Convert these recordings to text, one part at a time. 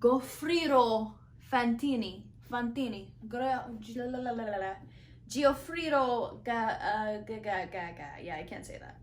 Gofrito Fantini. Giofrito yeah, I can't say that.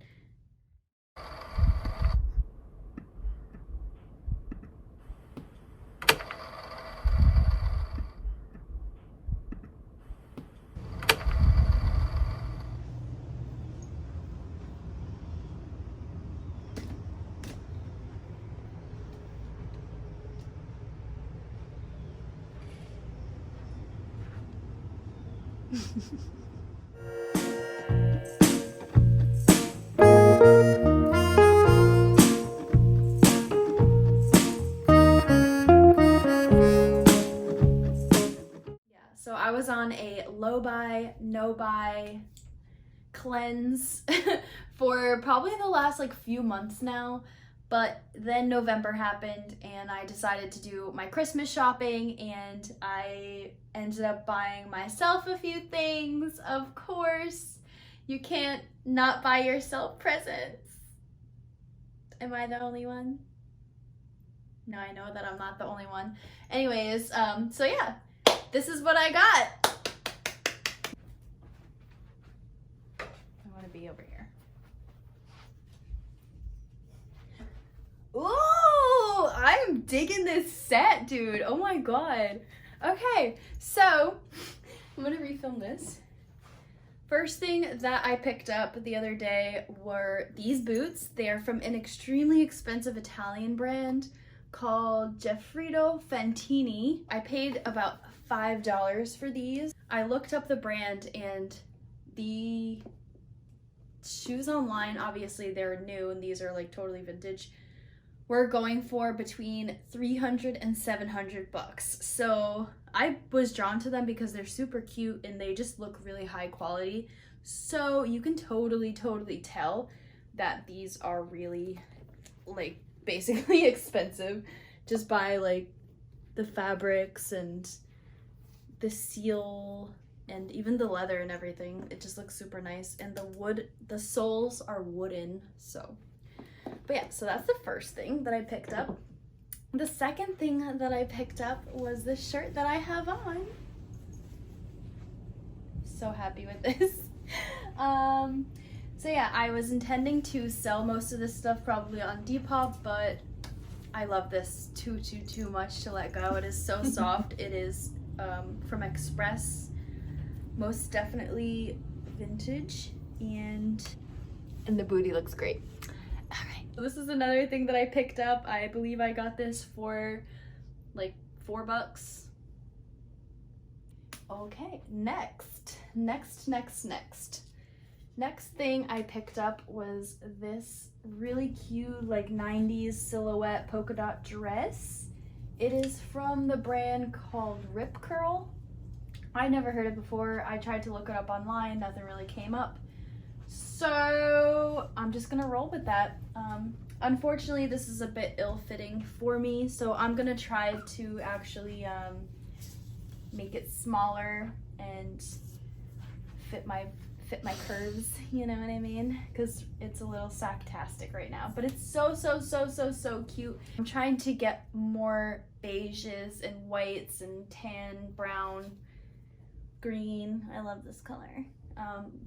So I was on a low buy, no buy cleanse for probably the last like few months now, but then November happened and I decided to do my Christmas shopping and I ended up buying myself a few things. Of course, you can't not buy yourself presents. Am I the only one? No, I know that I'm not the only one. Anyways, so yeah, this is what I got. I want to be over here. Ooh, I'm digging this set, dude. Oh my god. Okay, so I'm gonna refilm this. First thing that I picked up the other day were these boots. They are from an extremely expensive Italian brand called Giofrito Fantini. I paid about $5 for these. I looked up the brand and the shoes online, obviously they're new and these are like totally vintage, we're going for between 300 and 700 bucks. So I was drawn to them because they're super cute and they just look really high quality. So you can totally tell that these are really like basically expensive just by like the fabrics and the seal and even the leather and everything. It just looks super nice, and the soles are wooden. So but yeah, so that's the first thing that I picked up. The second thing that I picked up was this shirt that I have on. So happy with this. So yeah, I was intending to sell most of this stuff probably on Depop, but I love this too much to let go. It is so soft. It is from Express, most definitely vintage, and the booty looks great. All right, so this is another thing that I picked up. I believe I got this for like $4. Okay, next thing I picked up was this really cute like 90s silhouette polka dot dress. It is from the brand called Rip Curl. I never heard it before. I tried to look it up online, nothing really came up. So I'm just gonna roll with that. Unfortunately, this is a bit ill-fitting for me, so I'm gonna try to actually make it smaller and fit my curves, you know what I mean? Because it's a little sacktastic right now, but it's so cute. I'm trying to get more beiges and whites and tan, brown, green. I love this color.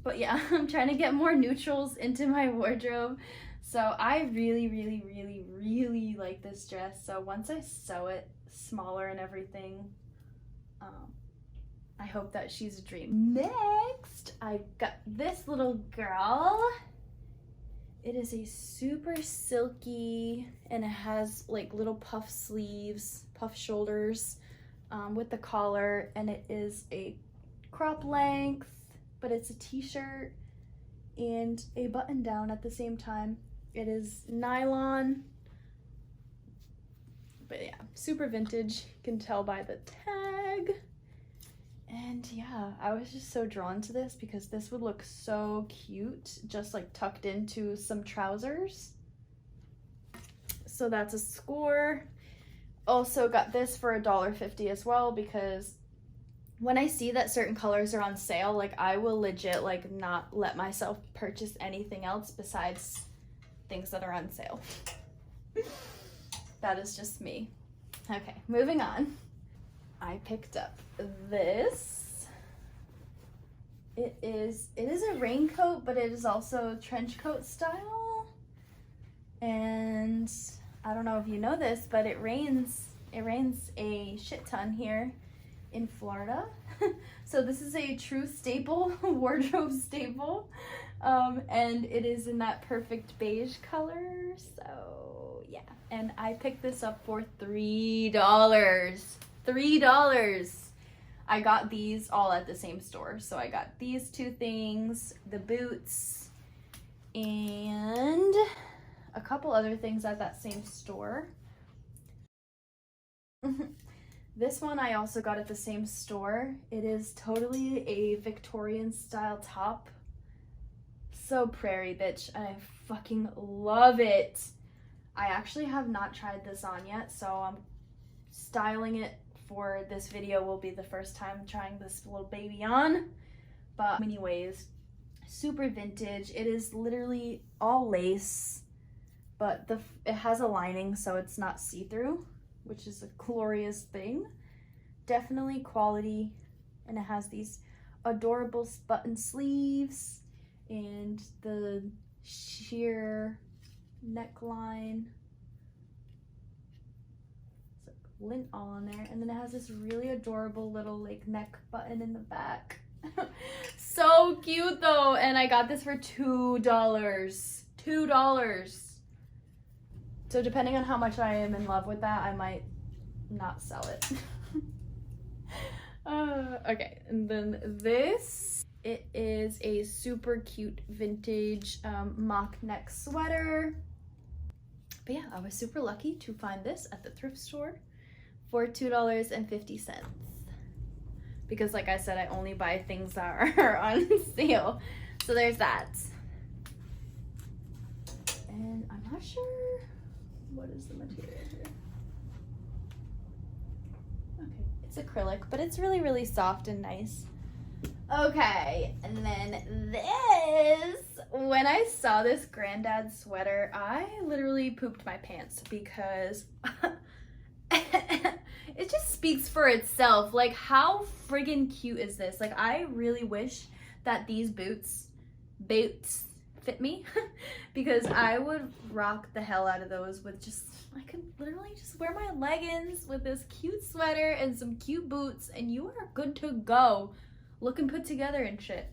But yeah, I'm trying to get more neutrals into my wardrobe. So I really like this dress. So once I sew it smaller and everything, I hope that she's a dream. Next, I got this little girl. It is a super silky, and it has like little puff sleeves, puff shoulders with the collar, and it is a crop length, but it's a t-shirt and a button down at the same time. It is nylon, but yeah, super vintage. You can tell by the tag. And yeah, I was just so drawn to this because this would look so cute just like tucked into some trousers. So that's a score. Also got this for $1.50 as well, because when I see that certain colors are on sale, like I will legit like not let myself purchase anything else besides things that are on sale. That is just me. Okay, moving on. I picked up this. It is a raincoat, but it is also trench coat style. And I don't know if you know this, but it rains a shit ton here in Florida. So this is a true staple, wardrobe staple. And it is in that perfect beige color. So yeah, and I picked this up for $3. $3. I got these all at the same store. So I got these two things, the boots, and a couple other things at that same store. This one I also got at the same store. It is totally a Victorian style top. So prairie, bitch, and I fucking love it. I actually have not tried this on yet, so I'm styling it for this video. Will be the first time trying this little baby on. But anyways, super vintage. It is literally all lace, but it has a lining so it's not see-through, which is a glorious thing. Definitely quality, and it has these adorable button sleeves and the sheer neckline. It's like lint all on there, and then it has this really adorable little like neck button in the back. So cute though, and I got this for $2. $2. So depending on how much I am in love with that, I might not sell it. Okay, and then this, it is a super cute vintage mock neck sweater. But yeah, I was super lucky to find this at the thrift store for $2.50. Because like I said, I only buy things that are on sale. So there's that. And I'm not sure what is the material here. Okay, it's acrylic, but it's really, really soft and nice. Okay, and then this, when I saw this granddad sweater, I literally pooped my pants because it just speaks for itself. Like, how friggin' cute is this? Like, I really wish that these boots fit me because I would rock the hell out of those with just, I could literally just wear my leggings with this cute sweater and some cute boots and you are good to go. Looking put together and shit.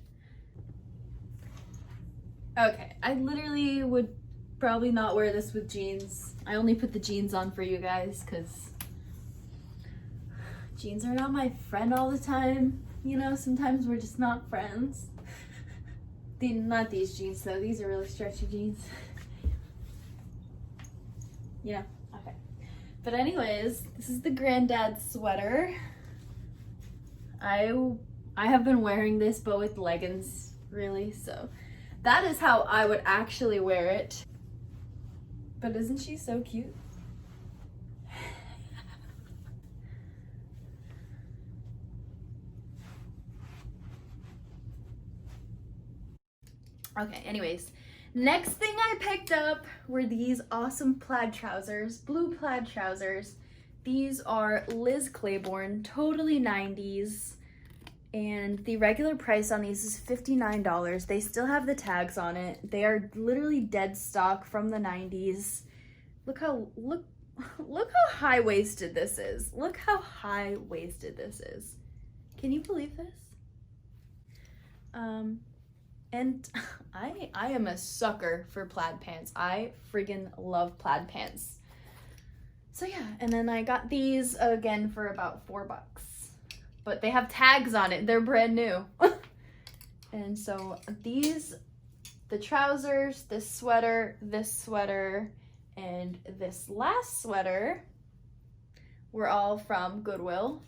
Okay, I literally would probably not wear this with jeans. I only put the jeans on for you guys because jeans are not my friend all the time. You know, sometimes we're just not friends. Not these jeans though, these are really stretchy jeans. Yeah, okay. But anyways, this is the granddad sweater. I have been wearing this but with leggings, really, so that is how I would actually wear it. But isn't she so cute? Okay, anyways, next thing I picked up were these awesome plaid trousers, blue plaid trousers. These are Liz Claiborne, totally 90s. And the regular price on these is $59. They still have the tags on it. They are literally dead stock from the 90s. Look how high-waisted this is. Look how high-waisted this is. Can you believe this? And I am a sucker for plaid pants. I friggin' love plaid pants. So yeah, and then I got these again for about $4. But they have tags on it. They're brand new. And so these, the trousers, this sweater, and this last sweater were all from Goodwill.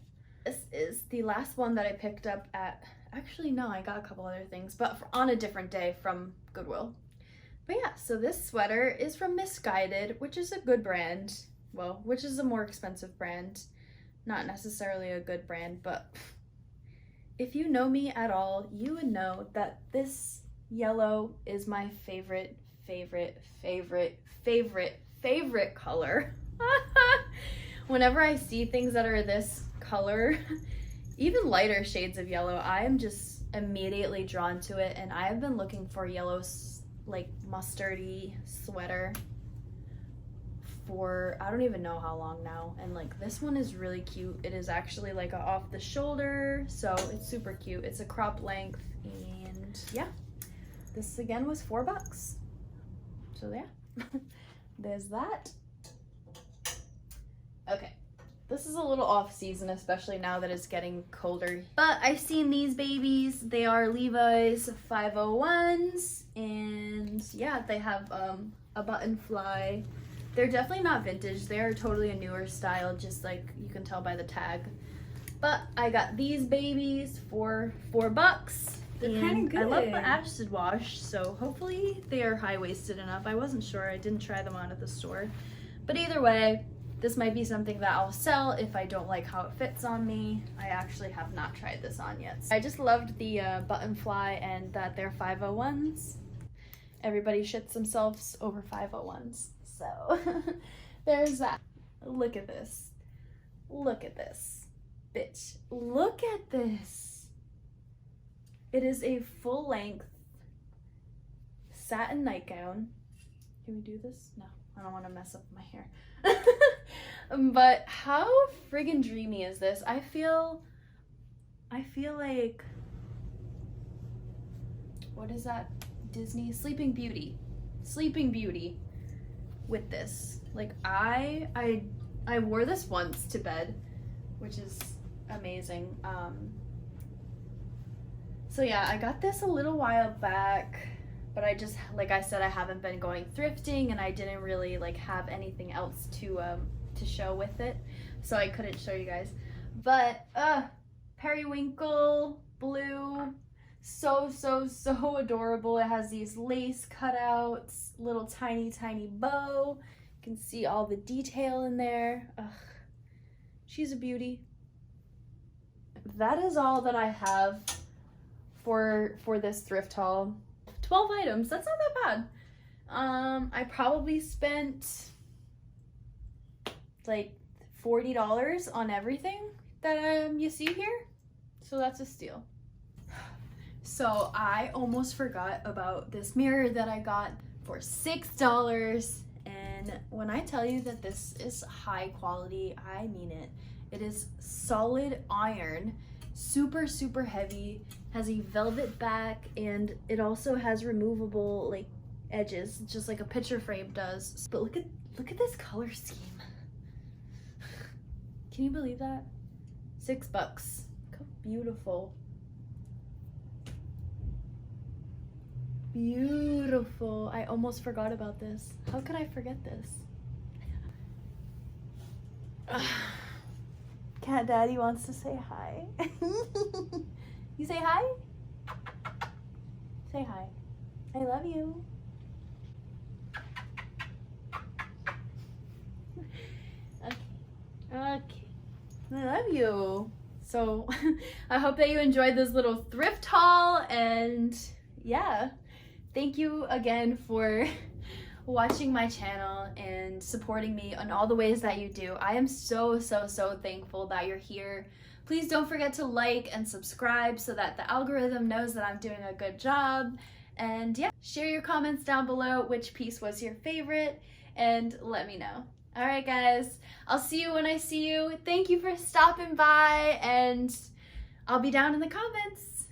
This is the last one that I picked up at, actually no, I got a couple other things, but on a different day from Goodwill. But yeah, so this sweater is from Misguided, which is a good brand. Well, which is a more expensive brand. Not necessarily a good brand, but if you know me at all, you would know that this yellow is my favorite color. Whenever I see things that are this color, even lighter shades of yellow, I am just immediately drawn to it. And I have been looking for yellow, like mustardy sweater for I don't even know how long now. And like this one is really cute. It is actually like a off the shoulder, so it's super cute. It's a crop length, and yeah, this again was $4. So yeah, there's that. Okay, this is a little off season, especially now that it's getting colder. But I've seen these babies. They are Levi's 501s, and yeah, they have a button fly. They're definitely not vintage. They're totally a newer style, just like you can tell by the tag. But I got these babies for $4. They're kind of good. I love the acid wash, so hopefully they are high-waisted enough. I wasn't sure. I didn't try them on at the store. But either way, this might be something that I'll sell if I don't like how it fits on me. I actually have not tried this on yet. I just loved the button fly and that they're 501s. Everybody shits themselves over 501s. So there's that. Look at this. Look at this. Bitch. Look at this. It is a full length satin nightgown. Can we do this? No, I don't want to mess up my hair. But how friggin' dreamy is this? I feel like, what is that? Disney? Sleeping Beauty with this. Like I wore this once to bed, which is amazing. So yeah, I got this a little while back, but I just, like I said, I haven't been going thrifting, and I didn't really like have anything else to show with it, so I couldn't show you guys. But periwinkle blue, so adorable. It has these lace cutouts, little tiny bow. You can see all the detail in there. Ugh, she's a beauty. That is all that I have for this thrift haul. 12 items, that's not that bad. I probably spent like $40 on everything that you see here, so that's a steal. So I almost forgot about this mirror that I got for $6, and when I tell you that this is high quality, I mean it. It is solid iron, super heavy, has a velvet back, and it also has removable like edges, just like a picture frame does. But look at this color scheme. Can you believe that? $6. Look how beautiful. Beautiful. I almost forgot about this. How could I forget this? Cat Daddy wants to say hi. You say hi? Say hi. I love you. Okay. I love you. So I hope that you enjoyed this little thrift haul, and yeah, thank you again for watching my channel and supporting me in all the ways that you do. I am so thankful that you're here. Please don't forget to like and subscribe so that the algorithm knows that I'm doing a good job. And yeah, share your comments down below which piece was your favorite, and let me know. All right, guys, I'll see you when I see you. Thank you for stopping by, and I'll be down in the comments.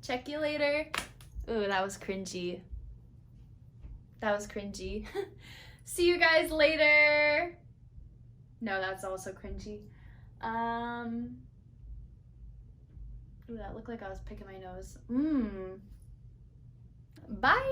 Check you later. Ooh, that was cringy. That was cringy. See you guys later. No, that's also cringy. Ooh, that looked like I was picking my nose. Bye.